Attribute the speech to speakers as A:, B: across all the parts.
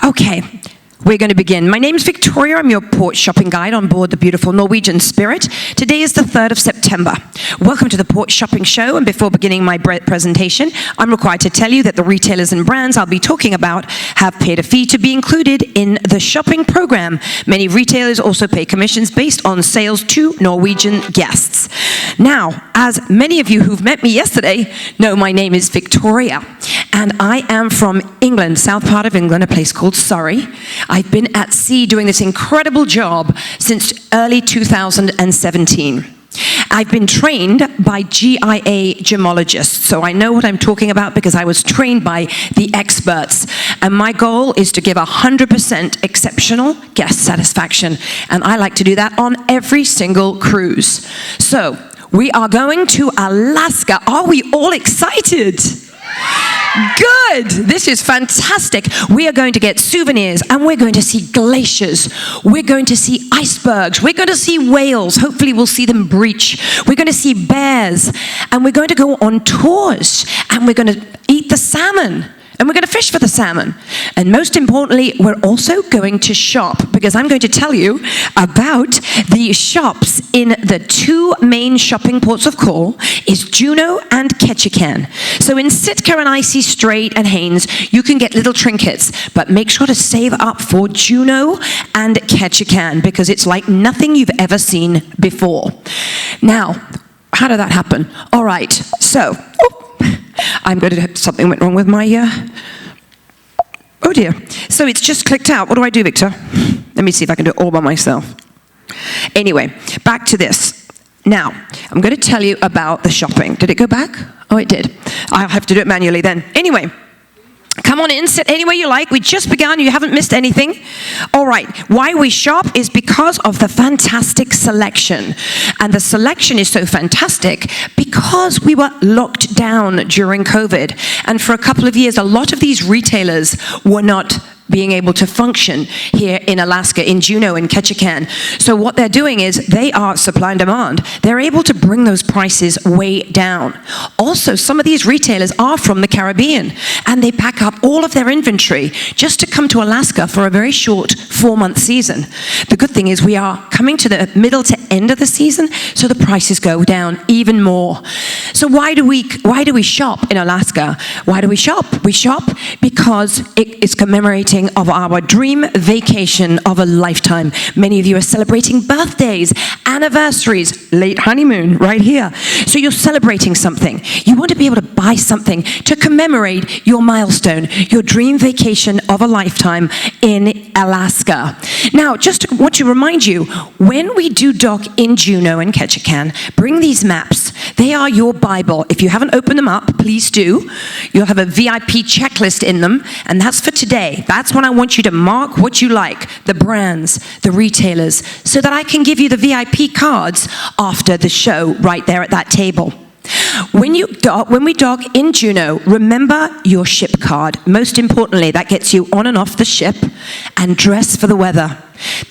A: Okay, we're going to begin. My name is Victoria. I'm your port shopping guide on board the beautiful Norwegian Spirit. Today is the 3rd of September. Welcome to the Port Shopping Show, and before beginning my presentation, I'm required to tell you that the retailers and brands I'll be talking about have paid a fee to be included in the shopping program. Many retailers also pay commissions based on sales to Norwegian guests. Now, as many of you who've met me yesterday know, my name is Victoria, and I am from England, south part of England, a place called Surrey. I've been at sea doing this incredible job since early 2017. I've been trained by GIA gemologists, so I know what I'm talking about because I was trained by the experts. And my goal is to give 100% exceptional guest satisfaction. And I like to do that on every single cruise. So, we are going to Alaska. Are we all excited? Good! This is fantastic. We are going to get souvenirs, and we're going to see glaciers. We're going to see icebergs. We're going to see whales. Hopefully we'll see them breach. We're going to see bears, and we're going to go on tours, and we're going to eat the salmon. And we're going to fish for the salmon. And most importantly, we're also going to shop, because I'm going to tell you about the shops in the two main shopping ports of call is Juneau and Ketchikan. So in Sitka and Icy Strait and Haines, you can get little trinkets, but make sure to save up for Juneau and Ketchikan, because it's like nothing you've ever seen before. Now, how did that happen? All right, so, I'm going to, something went wrong with my, oh dear. So it's just clicked out. What do I do, Victor? Let me see if I can do it all by myself. Anyway, back to this. Now, I'm going to tell you about the shopping. Did it go back? Oh, it did. I'll have to do it manually then. Anyway, come on in, sit anywhere you like. We just begun, you haven't missed anything. All right, why we shop is because of the fantastic selection. And the selection is so fantastic because we were locked down during COVID. And for a couple of years, a lot of these retailers were not being able to function here in Alaska, in Juneau and Ketchikan. So what they're doing is they are supply and demand. They're able to bring those prices way down. Also, some of these retailers are from the Caribbean, and they pack up all of their inventory just to come to Alaska for a very short 4-month season. The good thing is we are coming to the middle to end of the season, so the prices go down even more. So why do we shop in Alaska? Why do we shop? We shop because it is commemorating of our dream vacation of a lifetime. Many of you are celebrating birthdays, anniversaries, late honeymoon right here. So you're celebrating something. You want to be able to buy something to commemorate your milestone, your dream vacation of a lifetime in Alaska. Now, just want to remind you, when we do dock in Juneau and Ketchikan, bring these maps. They are your Bible. If you haven't opened them up, please do. You'll have a VIP checklist in them, and that's for today. That's when I want you to mark what you like, the brands, the retailers, so that I can give you the VIP cards after the show right there at that table. When we dock in Juneau, remember your ship card. Most importantly, that gets you on and off the ship, and dress for the weather.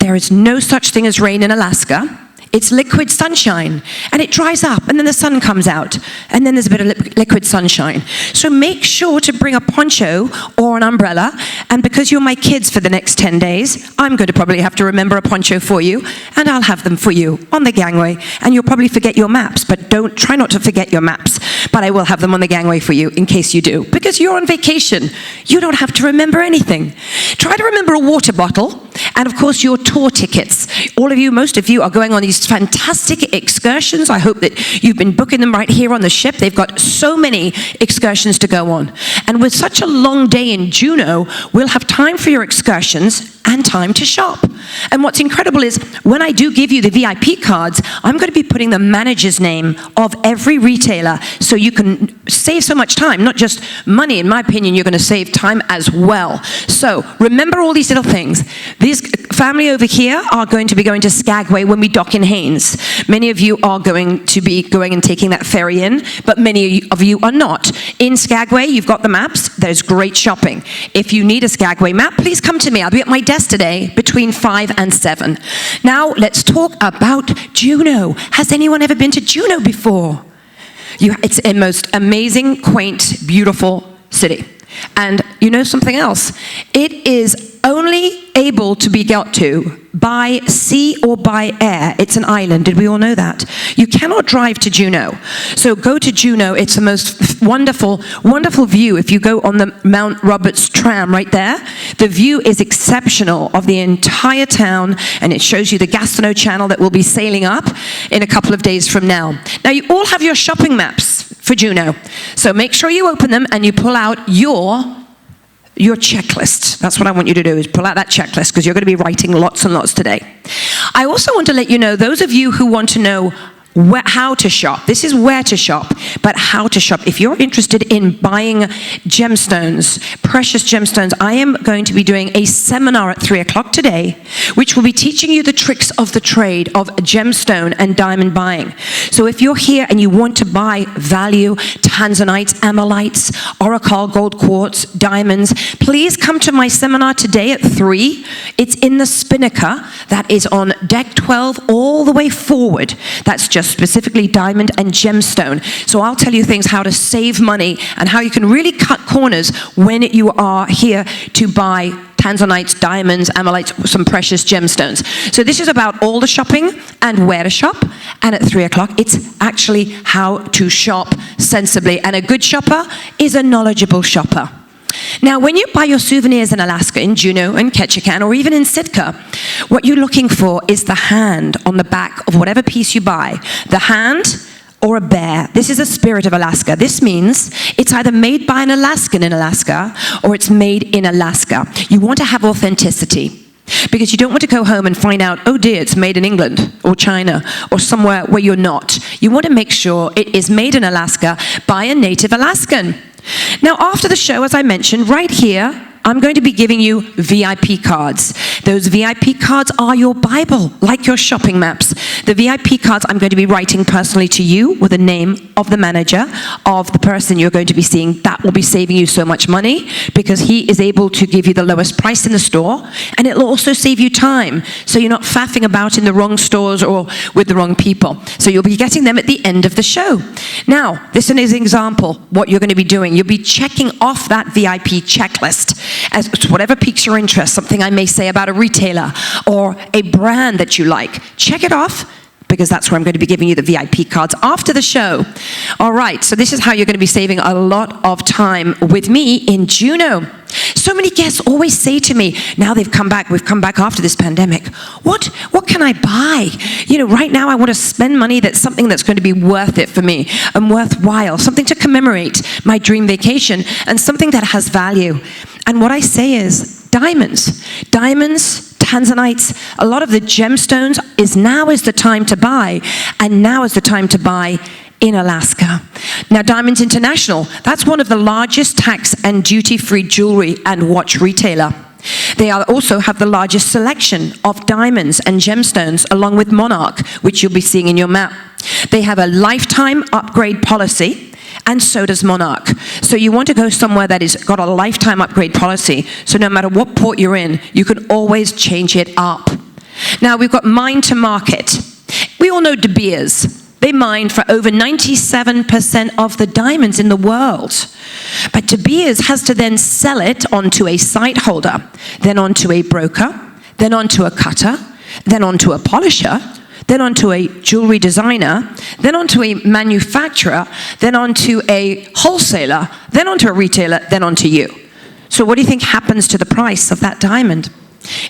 A: There is no such thing as rain in Alaska. It's liquid sunshine, and it dries up, and then the sun comes out, and then there's a bit of liquid sunshine. So make sure to bring a poncho or an umbrella, and because you're my kids for the next 10 days, I'm going to probably have to remember a poncho for you, and I'll have them for you on the gangway, and you'll probably forget your maps, but try not to forget your maps, but I will have them on the gangway for you in case you do, because you're on vacation. You don't have to remember anything. Try to remember a water bottle, and of course your tour tickets. All of you, most of you are going on these fantastic excursions. I hope that you've been booking them right here on the ship. They've got so many excursions to go on. And with such a long day in Juneau, we'll have time for your excursions and time to shop. And what's incredible is when I do give you the VIP cards, I'm going to be putting the manager's name of every retailer so you can save so much time, not just money. In my opinion, you're going to save time as well. So remember all these little things. These family over here are going to be going to Skagway when we dock in Haines. Many of you are going to be going and taking that ferry in, but many of you are not. In Skagway, you've got the maps. There's great shopping. If you need a Skagway map, please come to me. I'll be at my desk today between 5 and 7. Now, let's talk about Juneau. Has anyone ever been to Juneau before? It's a most amazing, quaint, beautiful city. And you know something else? It is only able to be got to by sea or by air. It's an island. Did we all know that? You cannot drive to Juneau. So go to Juneau. It's the most wonderful, wonderful view. If you go on the Mount Roberts tram right there, the view is exceptional of the entire town, and it shows you the Gastineau Channel that will be sailing up in a couple of days from now. Now, you all have your shopping maps for Juneau. So make sure you open them and you pull out your checklist. That's what I want you to do, is pull out that checklist, because you're going to be writing lots and lots today. I also want to let you know, those of you who want to know how to shop. This is where to shop, but how to shop. If you're interested in buying gemstones, precious gemstones, I am going to be doing a seminar at 3 o'clock today, which will be teaching you the tricks of the trade of gemstone and diamond buying. So if you're here and you want to buy value, tanzanites, amylites, oracle, gold quartz, diamonds, please come to my seminar today at 3. It's in the Spinnaker. That is on deck 12 all the way forward. That's just specifically diamond and gemstone. So I'll tell you things, how to save money and how you can really cut corners when you are here to buy tanzanites, diamonds, amylites, some precious gemstones. So this is about all the shopping and where to shop. And at 3 o'clock, it's actually how to shop sensibly. And a good shopper is a knowledgeable shopper. Now, when you buy your souvenirs in Alaska, in Juneau, in Ketchikan, or even in Sitka, what you're looking for is the hand on the back of whatever piece you buy. The hand or a bear. This is a spirit of Alaska. This means it's either made by an Alaskan in Alaska or it's made in Alaska. You want to have authenticity, because you don't want to go home and find out, oh dear, it's made in England or China or somewhere where you're not. You want to make sure it is made in Alaska by a native Alaskan. Now, after the show, as I mentioned, right here, I'm going to be giving you VIP cards. Those VIP cards are your Bible, like your shopping maps. The VIP cards I'm going to be writing personally to you with the name of the manager, of the person you're going to be seeing. That will be saving you so much money, because he is able to give you the lowest price in the store, and it will also save you time, so you're not faffing about in the wrong stores or with the wrong people. So you'll be getting them at the end of the show. Now, this is an example what you're going to be doing. You'll be checking off that VIP checklist as to whatever piques your interest, something I may say about a retailer or a brand that you like. Check it off, because that's where I'm going to be giving you the VIP cards after the show. All right, so this is how you're going to be saving a lot of time with me in Juneau. So many guests always say to me, now we've come back after this pandemic, what can I buy? You know, right now I want to spend money that's something that's going to be worth it for me and worthwhile, something to commemorate my dream vacation, and something that has value. And what I say is diamonds, tanzanites, a lot of the gemstones now is the time to buy, and now is the time to buy in Alaska. Now, Diamonds International, that's one of the largest tax and duty-free jewelry and watch retailer. They also have the largest selection of diamonds and gemstones, along with Monarch, which you'll be seeing in your map. They have a lifetime upgrade policy, and so does Monarch. So you want to go somewhere that has got a lifetime upgrade policy, so no matter what port you're in, you can always change it up. Now, we've got mine to market. We all know De Beers. They mine for over 97% of the diamonds in the world. But De Beers has to then sell it onto a site holder, then onto a broker, then onto a cutter, then onto a polisher, then onto a jewelry designer, then onto a manufacturer, then onto a wholesaler, then onto a retailer, then onto you. So what do you think happens to the price of that diamond?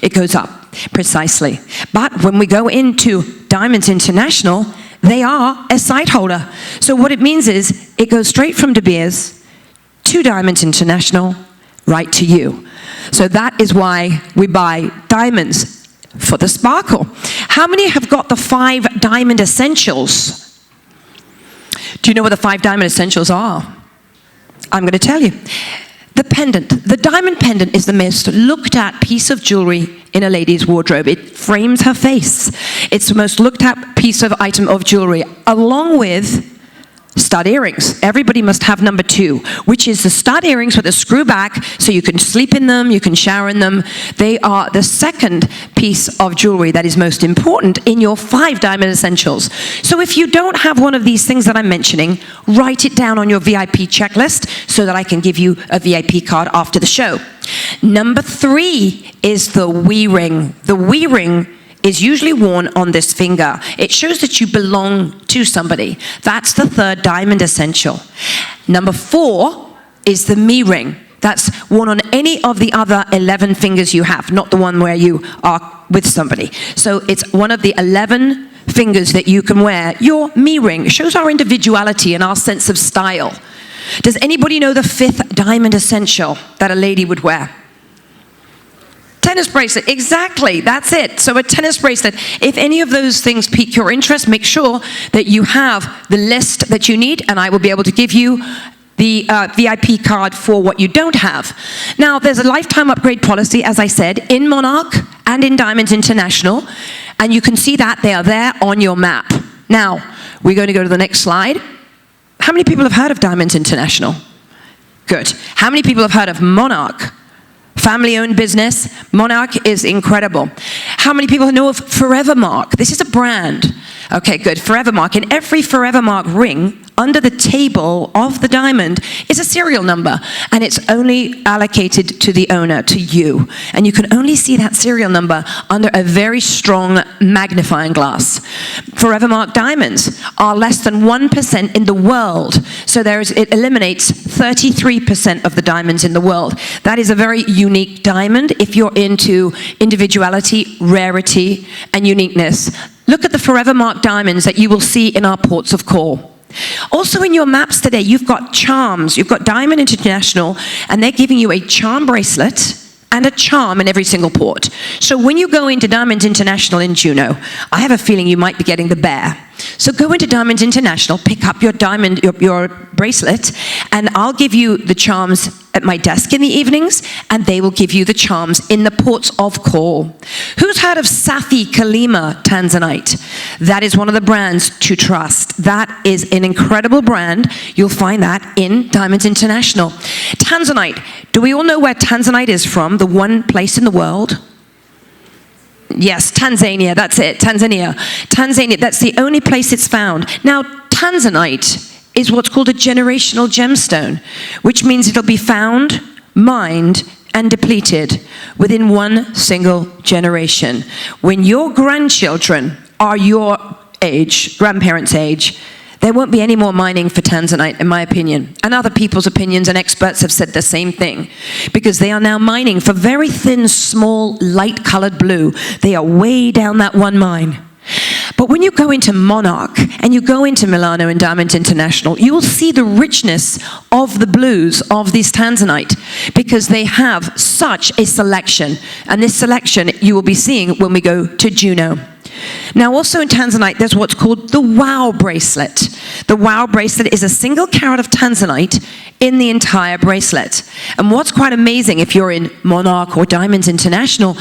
A: It goes up, precisely. But when we go into Diamonds International, they are a site holder. So what it means is it goes straight from De Beers to Diamonds International, right to you. So that is why we buy diamonds, for the sparkle. How many have got the 5 diamond essentials? Do you know what the 5 diamond essentials are? I'm going to tell you. The pendant. The diamond pendant is the most looked at piece of jewelry in a lady's wardrobe. It frames her face. It's the most looked at piece of item of jewelry, along with Stud earrings. Everybody must have number 2, which is the stud earrings with a screw back, so you can sleep in them, you can shower in them. They are the second piece of jewelry that is most important in your 5 diamond essentials. So if you don't have one of these things that I'm mentioning, write it down on your VIP checklist so that I can give you a VIP card after the show. Number 3 is the we ring. The we ring is usually worn on this finger. It shows that you belong to somebody. That's the 3rd diamond essential. Number 4 is the me ring. That's worn on any of the other 11 fingers you have, not the one where you are with somebody. So it's one of the 11 fingers that you can wear. Your me ring shows our individuality and our sense of style. Does anybody know the 5th diamond essential that a lady would wear? Tennis bracelet, exactly, that's it. So a tennis bracelet, if any of those things pique your interest, make sure that you have the list that you need, and I will be able to give you the VIP card for what you don't have. Now, there's a lifetime upgrade policy, as I said, in Monarch and in Diamonds International, and you can see that they are there on your map. Now, we're going to go to the next slide. How many people have heard of Diamonds International? Good. How many people have heard of Monarch? Family-owned business. Monarch is incredible. How many people know of Forevermark? This is a brand. Okay, good. Forevermark. In every Forevermark ring, under the table of the diamond is a serial number, and it's only allocated to the owner, to you. And you can only see that serial number under a very strong magnifying glass. Forevermark diamonds are less than 1% in the world, so it eliminates 33% of the diamonds in the world. That is a very unique diamond if you're into individuality, rarity, and uniqueness. Look at the Forevermark diamonds that you will see in our ports of call. Also in your maps today, you've got charms. You've got Diamond International, and they're giving you a charm bracelet and a charm in every single port. So when you go into Diamonds International in Juneau, I have a feeling you might be getting the bear. So go into Diamonds International, pick up your diamond, your bracelet, and I'll give you the charms at my desk in the evenings, and they will give you the charms in the ports of call. Who's heard of Safi Kalima Tanzanite? That is one of the brands to trust. That is an incredible brand. You'll find that in Diamonds International. Tanzanite. Do we all know where Tanzanite is from? The one place in the world? Yes, Tanzania, that's it, Tanzania. Tanzania, that's the only place it's found. Now, Tanzanite is what's called a generational gemstone, which means it'll be found, mined, and depleted within one single generation. When your grandchildren are your age, grandparents' age, there won't be any more mining for Tanzanite, in my opinion. And other people's opinions and experts have said the same thing. Because they are now mining for very thin, small, light-colored blue. They are way down that one mine. But when you go into Monarch and you go into Milano and Diamonds International, you will see the richness of the blues of this Tanzanite because they have such a selection. And this selection you will be seeing when we go to Juneau. Now also in Tanzanite, there's what's called the Wow bracelet. The Wow bracelet is a single carat of Tanzanite in the entire bracelet. And what's quite amazing, if you're in Monarch or Diamonds International,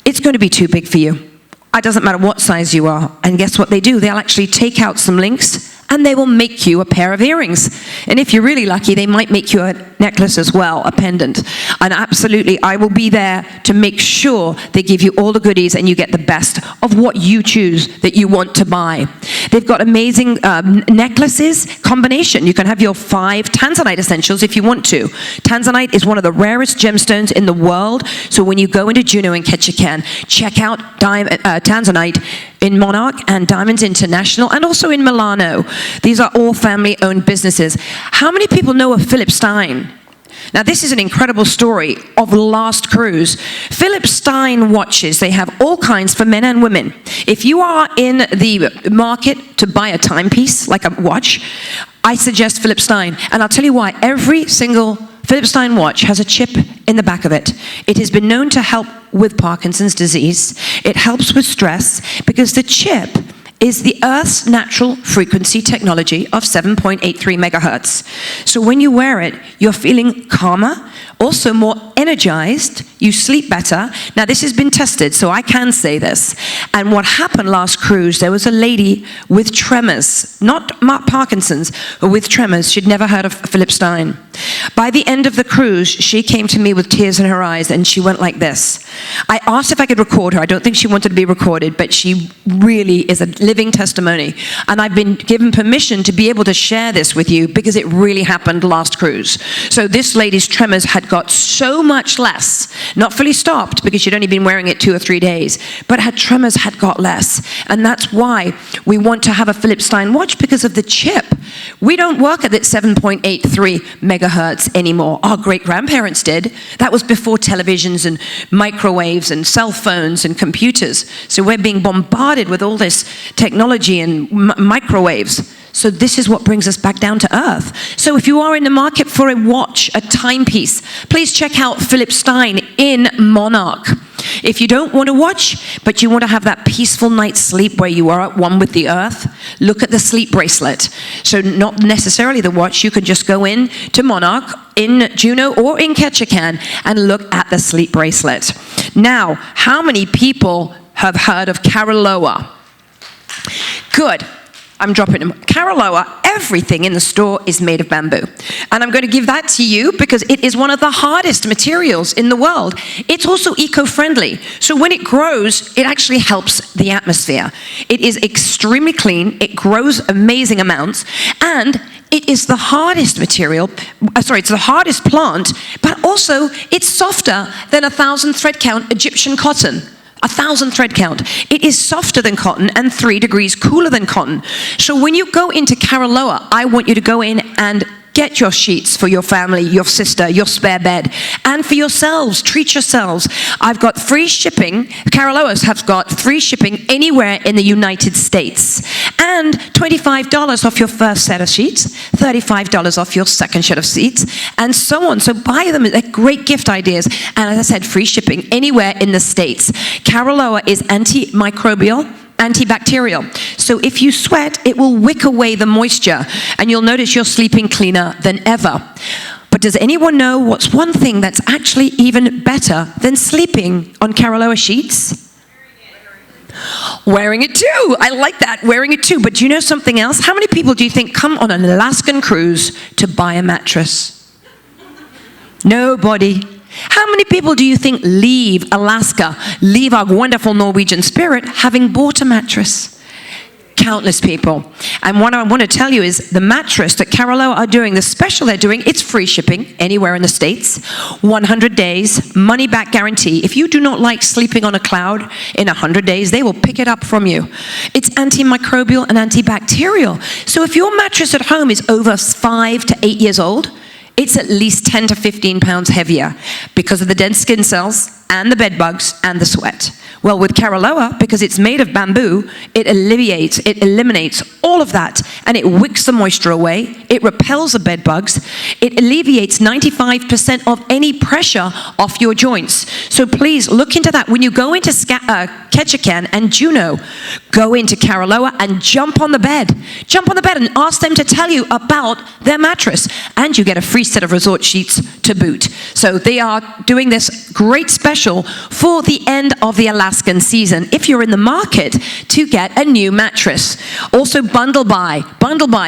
A: it's going to be too big for you. It doesn't matter what size you are. And guess what they do? They'll actually take out some links and they will make you a pair of earrings. And if you're really lucky, they might make you a necklace as well, a pendant. And absolutely, I will be there to make sure they give you all the goodies and you get the best of what you choose that you want to buy. They've got amazing necklaces combination. You can have your 5 Tanzanite essentials if you want to. Tanzanite is one of the rarest gemstones in the world. So when you go into Juneau and Ketchikan, check out Tanzanite in Monarch and Diamonds International, and also in Milano. These are all family-owned businesses. How many people know of Philip Stein? Now, this is an incredible story of the last cruise. Philip Stein watches, they have all kinds for men and women. If you are in the market to buy a timepiece, like a watch, I suggest Philip Stein. And I'll tell you why. Every single Philip Stein watch has a chip in the back of it. It has been known to help with Parkinson's disease. It helps with stress because the chip is the Earth's natural frequency technology of 7.83 megahertz. So when you wear it, you're feeling calmer, also more energized, you sleep better. Now, this has been tested, so I can say this. And what happened last cruise, there was a lady with tremors, not Parkinson's, but with tremors. She'd never heard of Philip Stein. By the end of the cruise, she came to me with tears in her eyes, and she went like this. I asked if I could record her. I don't think she wanted to be recorded, but she really is a living testimony. And I've been given permission to be able to share this with you because it really happened last cruise. So this lady's tremors had got so much less, not fully stopped because she'd only been wearing it 2 or 3 days, but her tremors had got less. And that's why we want to have a Philip Stein watch, because of the chip. We don't work at that 7.83 megahertz anymore. Our great-grandparents did. That was before televisions and microwaves and cell phones and computers. So we're being bombarded with all this technology and microwaves. So this is what brings us back down to earth. So if you are in the market for a watch, a timepiece, please check out Philip Stein in Monarch. If you don't want to watch, but you want to have that peaceful night's sleep where you are at one with the earth, look at the sleep bracelet. So not necessarily the watch, you can just go in to Monarch, in Juno or in Ketchikan, and look at the sleep bracelet. Now, how many people have heard of Caroloa? Good. I'm dropping them. Caroloa, everything in the store is made of bamboo. And I'm going to give that to you because it is one of the hardest materials in the world. It's also eco-friendly. So when it grows, it actually helps the atmosphere. It is extremely clean. It grows amazing amounts. And it is the hardest material, it's the hardest plant, but also it's softer than 1,000 thread count Egyptian cotton. 1,000 thread count. It is softer than cotton and 3 degrees cooler than cotton. So when you go into Caroloa, I want you to go in and get your sheets for your family, your sister, your spare bed, and for yourselves. Treat yourselves. I've got free shipping. Caroloas have got free shipping anywhere in the United States. And $25 off your first set of sheets, $35 off your second set of sheets, and so on. So buy them. They're great gift ideas. And as I said, free shipping anywhere in the States. Caroloa is antimicrobial, antibacterial. So if you sweat, it will wick away the moisture, and you'll notice you're sleeping cleaner than ever. But does anyone know what's one thing that's actually even better than sleeping on Caroloa sheets? Wearing it too. I like that, wearing it too. But do you know something else? How many people do you think come on an Alaskan cruise to buy a mattress? Nobody. How many people do you think leave Alaska, leave our wonderful Norwegian spirit, having bought a mattress? Countless people. And what I want to tell you is the mattress that Caroloa are doing, the special they're doing, it's free shipping anywhere in the States, 100 days, money back guarantee. If you do not like sleeping on a cloud in 100 days, they will pick it up from you. It's antimicrobial and antibacterial. So if your mattress at home is over 5 to 8 years old, it's at least 10 to 15 pounds heavier because of the dead skin cells and the bed bugs and the sweat. Well, with Caroloa, because it's made of bamboo, it eliminates all of that, and it wicks the moisture away, it repels the bed bugs, it alleviates 95% of any pressure off your joints. So please look into that. When you go into Ketchikan and Juno, go into Caroloa and jump on the bed. Jump on the bed and ask them to tell you about their mattress, and you get a free set of resort sheets to boot. So they are doing this great special for the end of the Alaskan season if you're in the market to get a new mattress. Also bundle buy,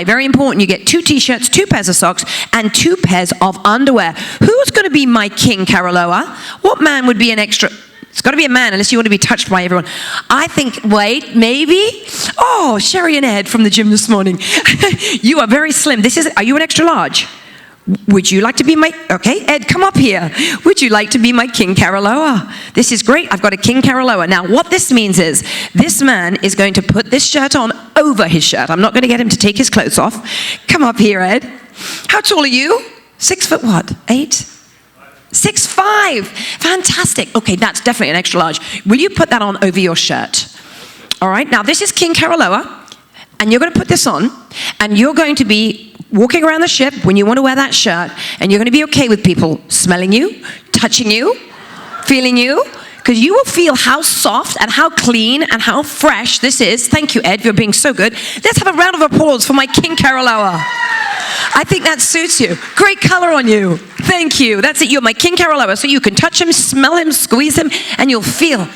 A: very important. You get 2 t-shirts, 2 pairs of socks, and 2 pairs of underwear. Who's going to be my king, Caroloa? What man would be an extra? It's got to be a man unless you want to be touched by everyone. I think, wait, maybe? Oh, Sherry and Ed from the gym this morning. You are very slim. Are you an extra large? Would you like to be my, okay, Ed, come up here. Would you like to be my King Caroloa? This is great. I've got a King Caroloa. Now, what this means is this man is going to put this shirt on over his shirt. I'm not going to get him to take his clothes off. Come up here, Ed. How tall are you? 6 foot what? 8? 6'5". Fantastic. Okay, that's definitely an extra large. Will you put that on over your shirt? All right, now this is King Caroloa. And you're going to put this on, and you're going to be walking around the ship when you want to wear that shirt, and you're going to be okay with people smelling you, touching you, feeling you, because you will feel how soft and how clean and how fresh this is. Thank you, Ed, for being so good. Let's have a round of applause for my King Caroloa. I think that suits you. Great color on you. Thank you. That's it. You're my King Caroloa. So you can touch him, smell him, squeeze him, and you'll feel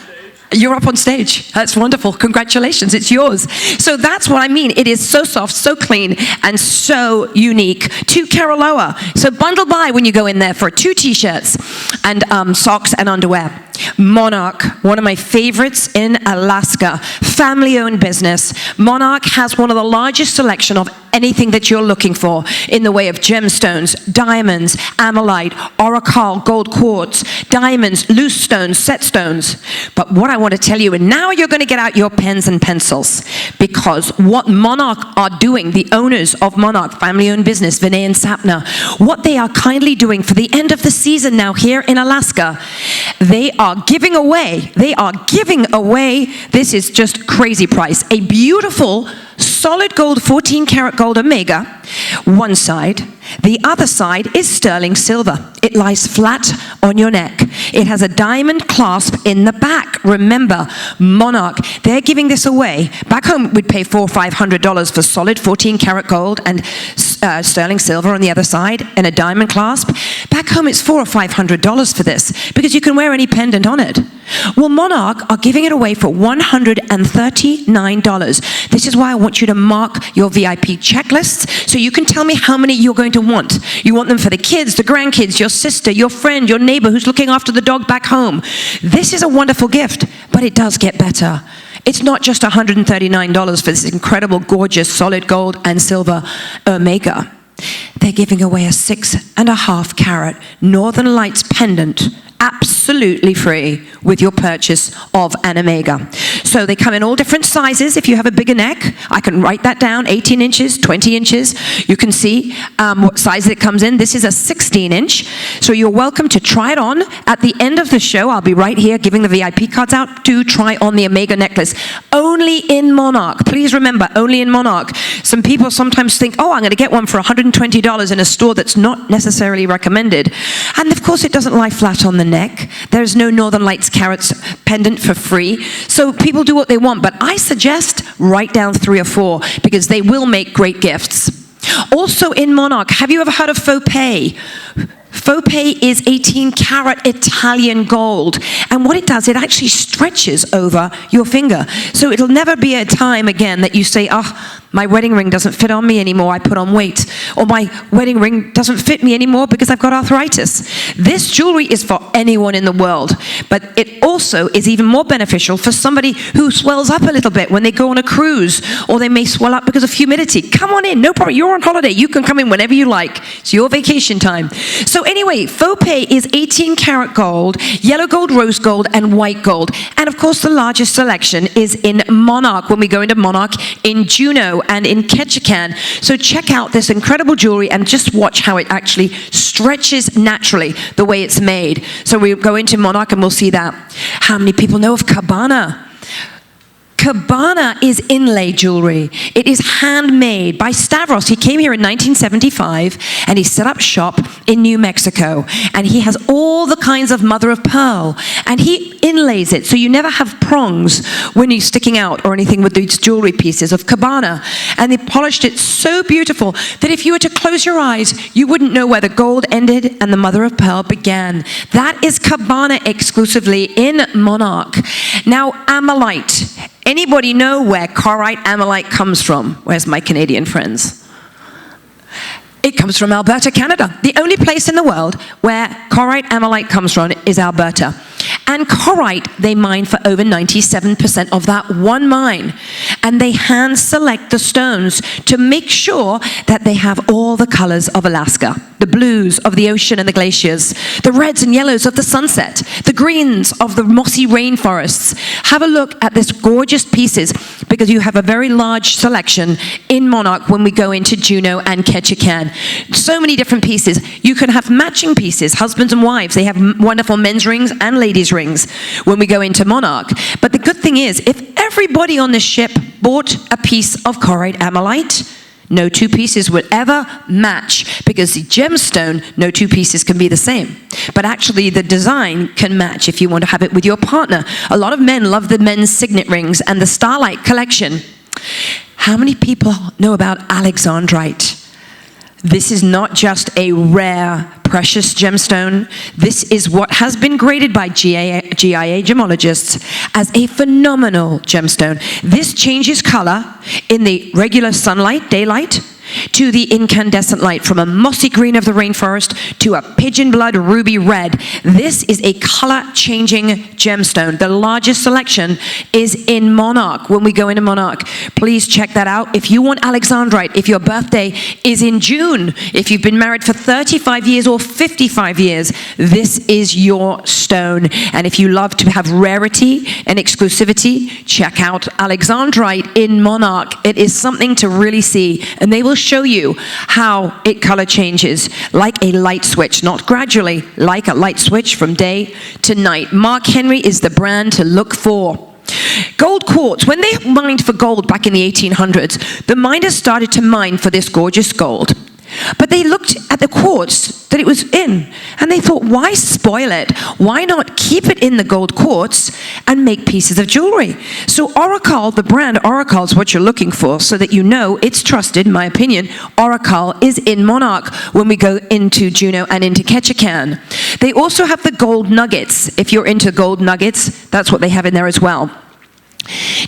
A: you're up on stage. That's wonderful. Congratulations. It's yours. So that's what I mean. It is so soft, so clean, and so unique to Caroloa. So bundle by when you go in there for 2 t-shirts and socks and underwear. Monarch, one of my favorites in Alaska, family-owned business. Monarch has one of the largest selection of anything that you're looking for in the way of gemstones, diamonds, amalite, oracle, gold quartz, diamonds, loose stones, set stones. But what I want to tell you, and now you're going to get out your pens and pencils, because what Monarch are doing, the owners of Monarch, family-owned business, Vinay and Sapna, what they are kindly doing for the end of the season now here in Alaska, they are giving away, this is just crazy price, a beautiful solid gold, 14 karat gold omega, one side. The other side is sterling silver. It lies flat on your neck. It has a diamond clasp in the back. Remember, Monarch, they're giving this away. Back home, we'd pay $400 or $500 for solid 14 karat gold and sterling silver on the other side and a diamond clasp. Back home, it's $400 or $500 for this because you can wear any pendant on it. Well, Monarch are giving it away for $139. This is why I want you to mark your VIP checklists so you can tell me how many you're going to want. You want them for the kids, the grandkids, your sister, your friend, your neighbor who's looking after the dog back home. This is a wonderful gift, but it does get better. It's not just $139 for this incredible, gorgeous, solid gold and silver omega. They're giving away a 6.5 carat Northern Lights pendant, absolutely free with your purchase of an omega. So they come in all different sizes. If you have a bigger neck, I can write that down, 18 inches, 20 inches. You can see what size it comes in. This is a 16 inch. So you're welcome to try it on. At the end of the show, I'll be right here giving the VIP cards out to try on the omega necklace. Only in Monarch. Please remember, only in Monarch. Some people sometimes think, oh, I'm going to get one for $120 in a store that's not necessarily recommended. And of course, it doesn't lie flat on the neck. There's no Northern Lights carats pendant for free. So people do what they want, but I suggest write down 3 or 4 because they will make great gifts. Also in Monarch, have you ever heard of faux pay? Faux pay is 18 karat Italian gold. And what it does, it actually stretches over your finger. So it'll never be a time again that you say, oh, my wedding ring doesn't fit on me anymore, I put on weight. Or my wedding ring doesn't fit me anymore because I've got arthritis. This jewelry is for anyone in the world. But it also is even more beneficial for somebody who swells up a little bit when they go on a cruise, or they may swell up because of humidity. Come on in, no problem, you're on holiday. You can come in whenever you like. It's your vacation time. So anyway, faux pay is 18 karat gold, yellow gold, rose gold, and white gold. And of course, the largest selection is in Monarch when we go into Monarch in Juneau and in Ketchikan. So check out this incredible jewelry and just watch how it actually stretches naturally the way it's made. So we go into Monarch and we'll see that. How many people know of Cabana? Cabana is inlay jewelry. It is handmade by Stavros. He came here in 1975 and he set up shop in New Mexico. And he has all the kinds of mother of pearl. And he inlays it so you never have prongs when you're sticking out or anything with these jewelry pieces of Cabana. And they polished it so beautiful that if you were to close your eyes, you wouldn't know where the gold ended and the mother of pearl began. That is Cabana exclusively in Monarch. Now, amalite. Anybody know where Corite amalite comes from? Where's my Canadian friends? It comes from Alberta, Canada. The only place in the world where Corite amalite comes from is Alberta. And Corite, they mine for over 97% of that one mine. And they hand select the stones to make sure that they have all the colors of Alaska. The blues of the ocean and the glaciers, the reds and yellows of the sunset, the greens of the mossy rainforests. Have a look at this gorgeous pieces because you have a very large selection in Monarch when we go into Juneau and Ketchikan. So many different pieces. You can have matching pieces, husbands and wives. They have wonderful men's rings and ladies' rings when we go into Monarch. But the good thing is, if everybody on the ship bought a piece of Corite amalite, no 2 pieces would ever match because the gemstone, no 2 pieces can be the same. But actually the design can match if you want to have it with your partner. A lot of men love the men's signet rings and the Starlight collection. How many people know about alexandrite? This is not just a rare, precious gemstone. This is what has been graded by GIA gemologists as a phenomenal gemstone. This changes color in the regular sunlight, daylight, to the incandescent light, from a mossy green of the rainforest to a pigeon blood ruby red. This is a color-changing gemstone. The largest selection is in Monarch. When we go into Monarch, please check that out. If you want alexandrite, if your birthday is in June, if you've been married for 35 years or 55 years, this is your stone. And if you love to have rarity and exclusivity, check out alexandrite in Monarch. It is something to really see, and they will show you how it color changes like a light switch, not gradually, like a light switch from day to night. Mark Henry is the brand to look for. Gold quartz. When they mined for gold back in the 1800s, the miners started to mine for this gorgeous gold. But they looked at the quartz that it was in, and they thought, why spoil it? Why not keep it in the gold quartz and make pieces of jewelry? So Oracle, the brand Oracle, is what you're looking for, so that you know it's trusted. In my opinion, Oracle is in Monarch when we go into Juneau and into Ketchikan. They also have the gold nuggets. If you're into gold nuggets, that's what they have in there as well.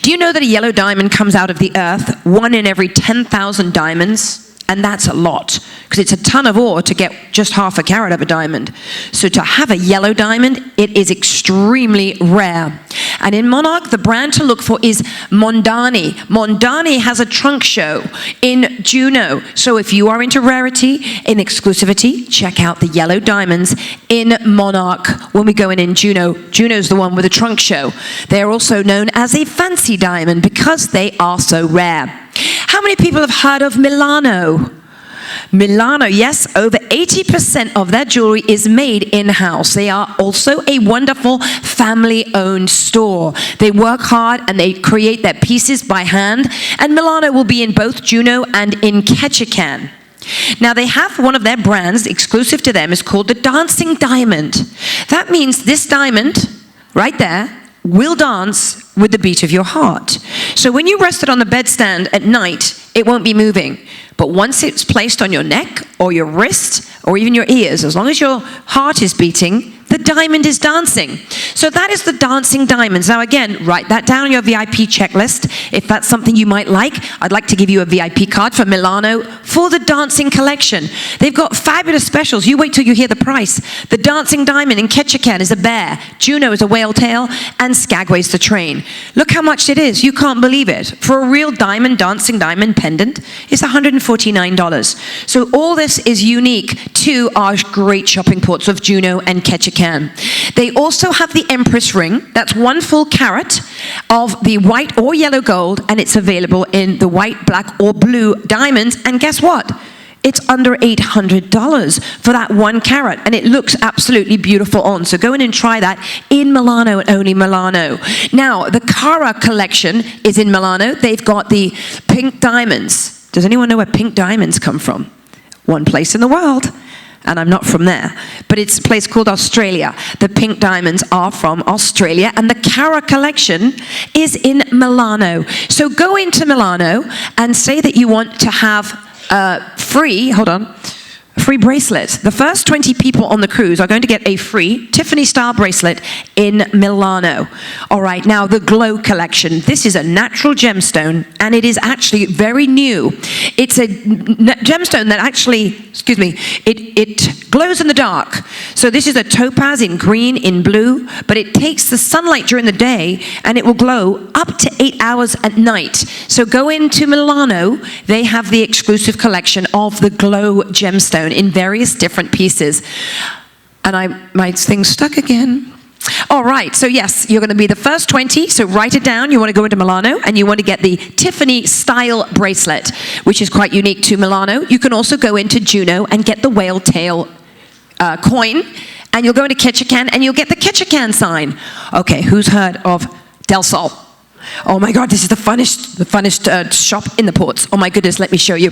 A: Do you know that a yellow diamond comes out of the earth 1 in every 10,000 diamonds? And that's a lot, because it's a ton of ore to get just half a carat of a diamond. So to have a yellow diamond, it is extremely rare. And in Monarch, the brand to look for is Mondani. Mondani has a trunk show in Juneau. So if you are into rarity and exclusivity, check out the yellow diamonds in Monarch when we go in Juneau. Juneau's the one with a trunk show. They are also known as a fancy diamond because they are so rare. How many people have heard of Milano? Milano, yes, over 80% of their jewelry is made in-house. They are also a wonderful family-owned store. They work hard and they create their pieces by hand, and Milano will be in both Juneau and in Ketchikan. Now they have one of their brands, exclusive to them, is called the Dancing Diamond. That means this diamond, right there, will dance with the beat of your heart. So when you rest it on the bedstand at night, it won't be moving. But once it's placed on your neck or your wrist or even your ears, as long as your heart is beating, the diamond is dancing. So that is the Dancing Diamonds. Now again, write that down on your VIP checklist. If that's something you might like, I'd like to give you a VIP card for Milano for the Dancing Collection. They've got fabulous specials. You wait till you hear the price. The Dancing Diamond in Ketchikan is a bear, Juneau is a whale tail, and Skagway's the train. Look how much it is. You can't believe it. For a real diamond, Dancing Diamond pendant, it's $149. So all this is unique to our great shopping ports of Juneau and Ketchikan. They also have the Empress ring. That's 1 full carat of the white or yellow gold, and it's available in the white, black, or blue diamonds. And guess what? It's under $800 for that 1 carat, and it looks absolutely beautiful on. So go in and try that in Milano and only Milano. Now, the Cara collection is in Milano. They've got the pink diamonds. Does anyone know where pink diamonds come from? One place in the world. And I'm not from there, but it's a place called Australia. The pink diamonds are from Australia, and the Cara collection is in Milano. So go into Milano and say that you want to have a free bracelet. The first 20 people on the cruise are going to get a free Tiffany-style bracelet in Milano. All right, now the Glow collection. This is a natural gemstone, and it is actually very new. It's a gemstone that actually, it glows in the dark. So this is a topaz in green, in blue, but it takes the sunlight during the day, and it will glow up to 8 hours at night. So go into Milano. They have the exclusive collection of the Glow gemstone in various different pieces. And my thing's stuck again. All right, so yes, you're going to be the first 20, so write it down. You want to go into Milano, and you want to get the Tiffany style bracelet, which is quite unique to Milano. You can also go into Juneau and get the whale tail coin, and you'll go into Ketchikan, and you'll get the Ketchikan sign. Okay, who's heard of Del Sol? Oh my God, this is the funnest shop in the ports. Oh my goodness, let me show you.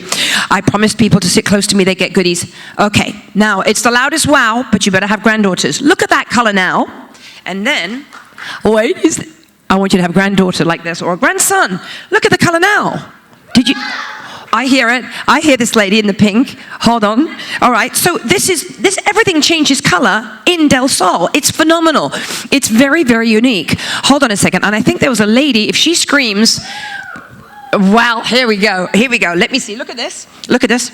A: I promised people to sit close to me, they get goodies. Okay, now it's the loudest wow, but you better have granddaughters. Look at that color now. And then, wait, I want you to have a granddaughter like this, or a grandson. Look at the color now. Did you? I hear it. I hear this lady in the pink. Hold on. All right. So this everything changes color in Del Sol. It's phenomenal. It's very, very unique. Hold on a second. And I think there was a lady, if she screams, well, here we go. Here we go. Let me see. Look at this. Look at this.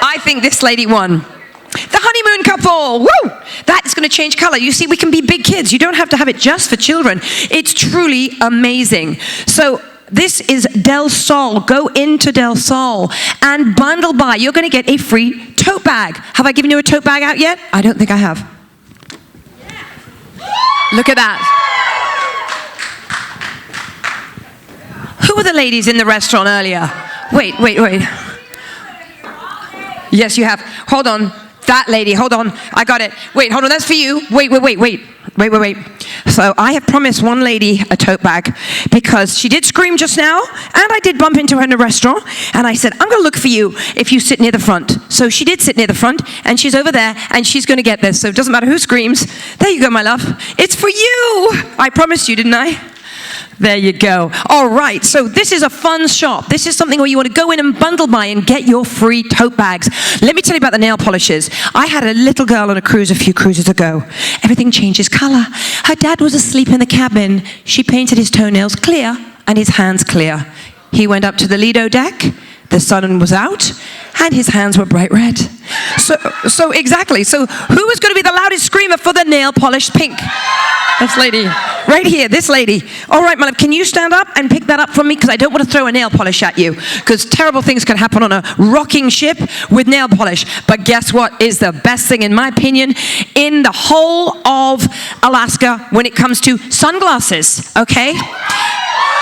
A: I think this lady won. The honeymoon couple, woo! That is going to change color. You see, we can be big kids. You don't have to have it just for children. It's truly amazing. So this is Del Sol. Go into Del Sol and bundle buy. You're going to get a free tote bag. Have I given you a tote bag out yet? I don't think I have. Look at that. Who were the ladies in the restaurant earlier? Wait. Yes, you have. Hold on. That lady, hold on. I got it. Wait, hold on. That's for you. Wait. So I have promised one lady a tote bag because she did scream just now, and I did bump into her in a restaurant, and I said, I'm going to look for you if you sit near the front. So she did sit near the front, and she's over there, and she's going to get this. So it doesn't matter who screams. There you go, my love. It's for you. I promised you, didn't I? There you go. All right, so this is a fun shop. This is something where you want to go in and bundle buy and get your free tote bags. Let me tell you about the nail polishes. I had a little girl on a cruise a few cruises ago. Everything changes color. Her dad was asleep in the cabin. She painted his toenails clear and his hands clear. He went up to the Lido deck. The sun was out, and his hands were bright red. So exactly. So who is going to be the loudest screamer for the nail polished pink? This lady, right here, this lady. All right, my love, can you stand up and pick that up from me? Because I don't want to throw a nail polish at you, because terrible things can happen on a rocking ship with nail polish. But guess what is the best thing, in my opinion, in the whole of Alaska when it comes to sunglasses, okay?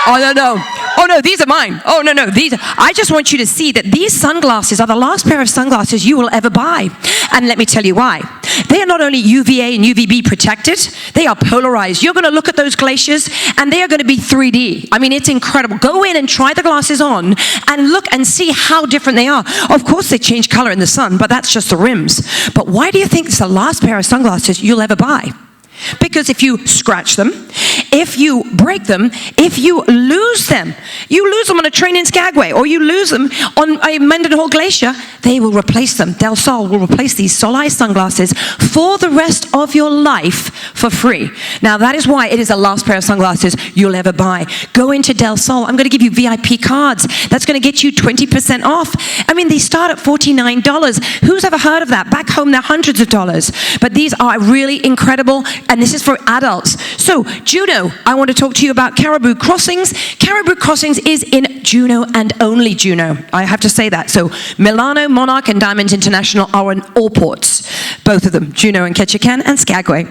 A: Oh, no, these are mine. Oh, no, I just want you to see that these sunglasses are the last pair of sunglasses you will ever buy. And let me tell you why. They are not only UVA and UVB protected, they are polarized. You're going to look at those glaciers, and they are going to be 3D. I mean, it's incredible. Go in and try the glasses on and look and see how different they are. Of course, they change color in the sun, but that's just the rims. But why do you think it's the last pair of sunglasses you'll ever buy? Because if you scratch them, if you break them, if you lose them on a train in Skagway, or you lose them on a Mendenhall Glacier, they will replace them. Del Sol will replace these Sol-Eye sunglasses for the rest of your life for free. Now, that is why it is the last pair of sunglasses you'll ever buy. Go into Del Sol. I'm going to give you VIP cards. That's going to get you 20% off. I mean, they start at $49. Who's ever heard of that? Back home, they're hundreds of dollars. But these are really incredible, and this is for adults. So, Juneau, I want to talk to you about Caribou Crossings. Caribou Crossings is in Juneau and only Juneau. I have to say that. So, Milano, Monarch, and Diamonds International are in all ports. Both of them, Juneau and Ketchikan and Skagway.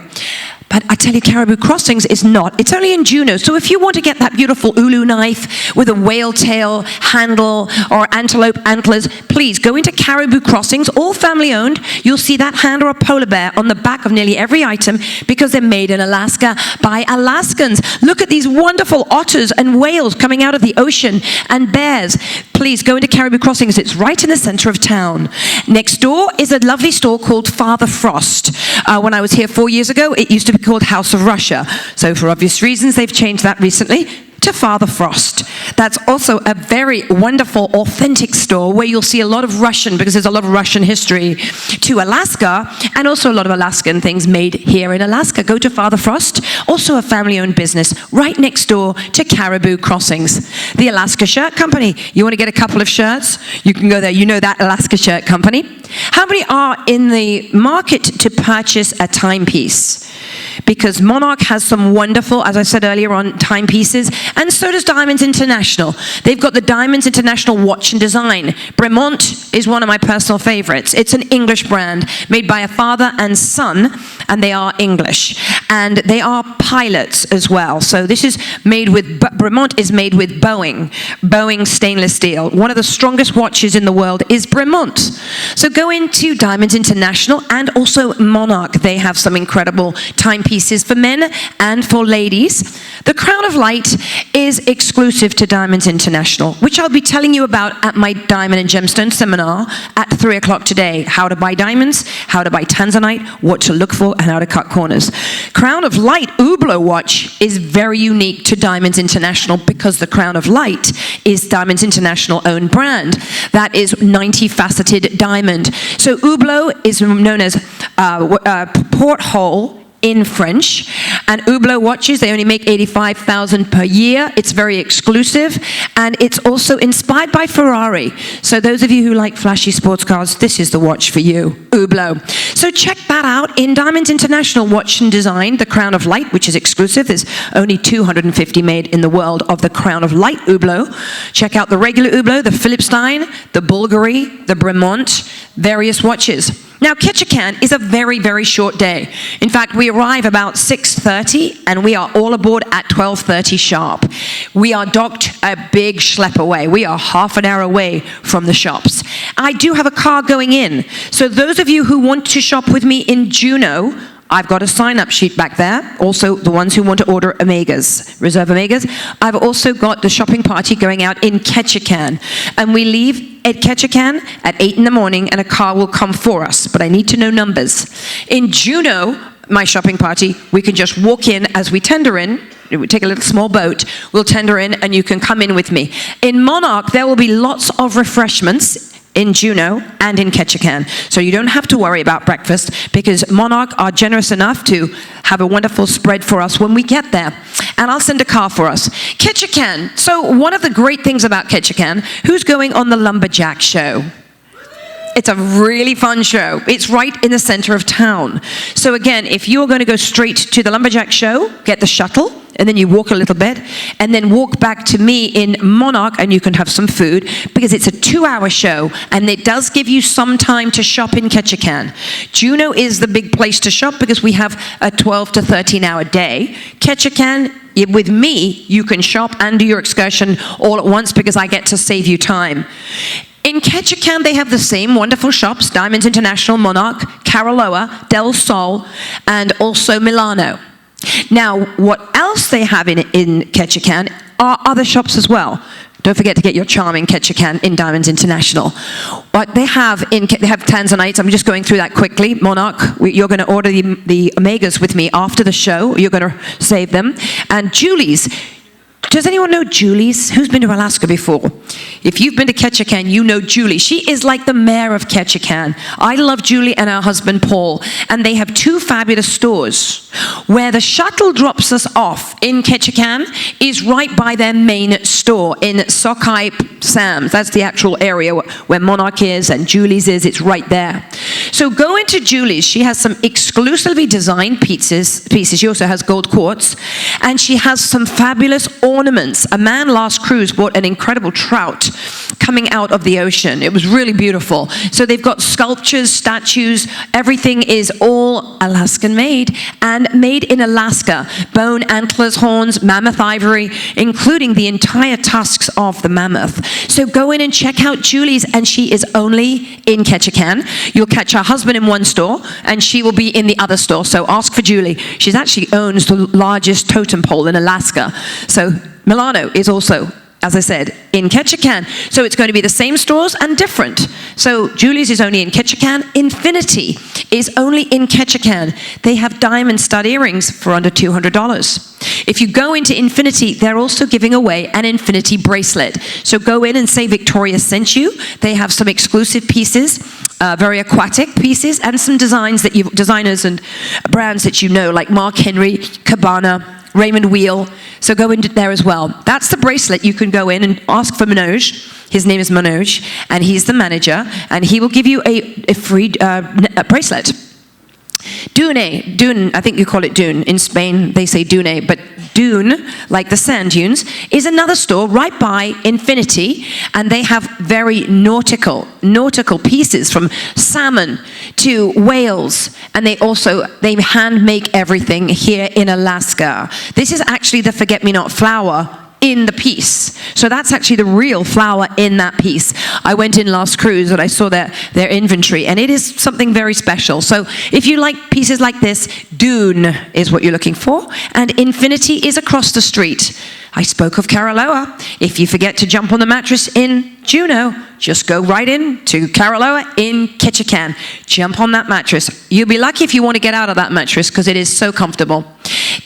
A: But I tell you, Caribou Crossings is not. It's only in Juneau. So if you want to get that beautiful ulu knife with a whale tail handle or antelope antlers, please go into Caribou Crossings, all family owned. You'll see that hand or a polar bear on the back of nearly every item because they're made in Alaska by Alaskans. Look at these wonderful otters and whales coming out of the ocean, and bears. Please go into Caribou Crossings. It's right in the center of town. Next door is a lovely store called Father Frost. When I was here 4 years ago, it used to be called House of Russia. So for obvious reasons, they've changed that recently to Father Frost. That's also a very wonderful, authentic store where you'll see a lot of Russian, because there's a lot of Russian history to Alaska, and also a lot of Alaskan things made here in Alaska. Go to Father Frost, also a family-owned business right next door to Caribou Crossings. The Alaska Shirt Company. You want to get a couple of shirts? You can go there. You know that Alaska Shirt Company. How many are in the market to purchase a timepiece? Because Monarch has some wonderful, as I said earlier on, timepieces, and so does Diamonds International. They've got the Diamonds International Watch and Design. Bremont is one of my personal favorites. It's an English brand made by a father and son, and they are English. And they are pilots as well. So this is made with, Bremont is made with Boeing stainless steel. One of the strongest watches in the world is Bremont. So go into Diamonds International and also Monarch. They have some incredible timepieces for men and for ladies. The Crown of Light is exclusive to Diamonds International, which I'll be telling you about at my Diamond and Gemstone seminar at 3 o'clock today. How to buy diamonds, how to buy tanzanite, what to look for, and how to cut corners. Crown of Light Hublot watch is very unique to Diamonds International because the Crown of Light is Diamonds International own brand. That is 90-faceted diamond. So Hublot is known as porthole in French, and Hublot watches, they only make 85,000 per year. It's very exclusive, and it's also inspired by Ferrari. So those of you who like flashy sports cars, this is the watch for you, Hublot. So check that out in Diamonds International Watch and Design, the Crown of Light, which is exclusive. There's only 250 made in the world of the Crown of Light Hublot. Check out the regular Hublot, the Philipstein, the Bulgari, the Bremont, various watches. Now, Ketchikan is a very, very short day. In fact, we arrive about 6:30, and we are all aboard at 12:30 sharp. We are docked a big schlep away. We are half an hour away from the shops. I do have a car going in. So those of you who want to shop with me in Juneau, I've got a sign-up sheet back there. Also, the ones who want to order Omegas, reserve Omegas. I've also got the shopping party going out in Ketchikan. And we leave at Ketchikan at 8 in the morning, and a car will come for us. But I need to know numbers. In Juneau, my shopping party, we can just walk in as we tender in. We take a little small boat, we'll tender in, and you can come in with me. In Monarch, there will be lots of refreshments in Juneau and in Ketchikan. So you don't have to worry about breakfast because Monarch are generous enough to have a wonderful spread for us when we get there. And I'll send a car for us. Ketchikan. So one of the great things about Ketchikan, who's going on the Lumberjack show? It's a really fun show. It's right in the center of town. So again, if you're going to go straight to the Lumberjack show, get the shuttle, and then you walk a little bit, and then walk back to me in Monarch, and you can have some food, because it's a 2-hour show, and it does give you some time to shop in Ketchikan. Juneau is the big place to shop, because we have a 12 to 13-hour day. Ketchikan, with me, you can shop and do your excursion all at once, because I get to save you time. In Ketchikan, they have the same wonderful shops, Diamonds International, Monarch, Caroloa, Del Sol, and also Milano. Now, what else they have in Ketchikan are other shops as well. Don't forget to get your charming Ketchikan in Diamonds International. What they have Tanzanites. I'm just going through that quickly. Monarch, you're going to order the Omegas with me after the show. You're going to save them. And Julie's. Does anyone know Julie's? Who's been to Alaska before? If you've been to Ketchikan, you know Julie. She is like the mayor of Ketchikan. I love Julie and her husband Paul, and they have 2 fabulous stores. Where the shuttle drops us off in Ketchikan is right by their main store in Sockeye Sam's. That's the actual area where Monarch is and Julie's is. It's right there. So go into Julie's. She has some exclusively designed pieces. She also has gold quartz, and she has some fabulous ornaments. A man last cruise bought an incredible trout coming out of the ocean. It was really beautiful. So they've got sculptures, statues, everything is all Alaskan made and made in Alaska. Bone, antlers, horns, mammoth ivory, including the entire tusks of the mammoth. So go in and check out Julie's, and she is only in Ketchikan. You'll catch her husband in one store, and she will be in the other store. So ask for Julie. She actually owns the largest totem pole in Alaska. So Milano is also, as I said, in Ketchikan. So it's going to be the same stores and different. So Julie's is only in Ketchikan. Infinity is only in Ketchikan. They have diamond stud earrings for under $200. If you go into Infinity, they're also giving away an Infinity bracelet. So go in and say Victoria sent you. They have some exclusive pieces, very aquatic pieces, and some designers and brands that you know, like Mark Henry, Cabana, Raymond Wheel. So go into there as well. That's the bracelet. You can go in and ask for Manoj. His name is Manoj, and he's the manager, and he will give you a free bracelet. Dune, I think you call it Dune. In Spain, they say Dune, but Dune, like the sand dunes, is another store right by Infinity, and they have very nautical pieces from salmon to whales, and they hand make everything here in Alaska. This is actually the forget-me-not flower in the piece. So that's actually the real flour in that piece. I went in last cruise and I saw their inventory, and it is something very special. So if you like pieces like this, Dune is what you're looking for, and Infinity is across the street. I spoke of Caraloa. If you forget to jump on the mattress in Juneau, just go right in to Caraloa in Ketchikan. Jump on that mattress. You'll be lucky if you want to get out of that mattress because it is so comfortable.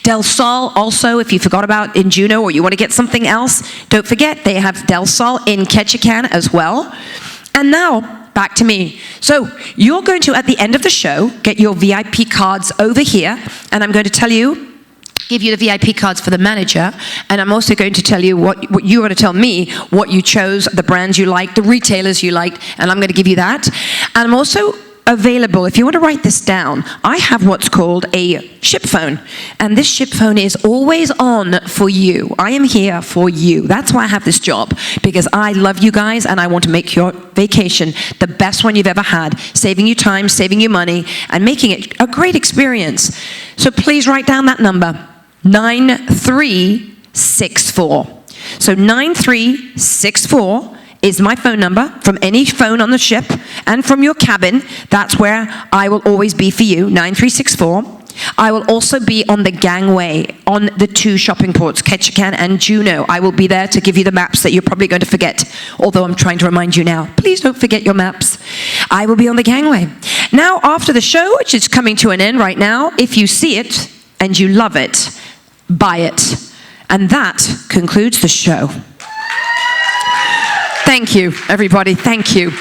A: Del Sol also, if you forgot about in Juneau or you want to get something else, don't forget they have Del Sol in Ketchikan as well. And now, back to me. So you're going to, at the end of the show, get your VIP cards over here, and I'm going to give you the VIP cards for the manager, and I'm also going to tell you what you're going to tell me what you chose, the brands you liked, the retailers you liked, and I'm going to give you that. And I'm also available, if you want to write this down, I have what's called a ship phone, and this ship phone is always on for you. I am here for you. That's why I have this job, because I love you guys and I want to make your vacation the best one you've ever had, saving you time, saving you money, and making it a great experience. So please write down that number, 9364. So 9364 is my phone number from any phone on the ship and from your cabin. That's where I will always be for you, 9364. I will also be on the gangway on the 2 shopping ports, Ketchikan and Juneau. I will be there to give you the maps that you're probably going to forget, although I'm trying to remind you now. Please don't forget your maps. I will be on the gangway. Now, after the show, which is coming to an end right now, if you see it and you love it, buy it. And that concludes the show. Thank you, everybody. Thank you.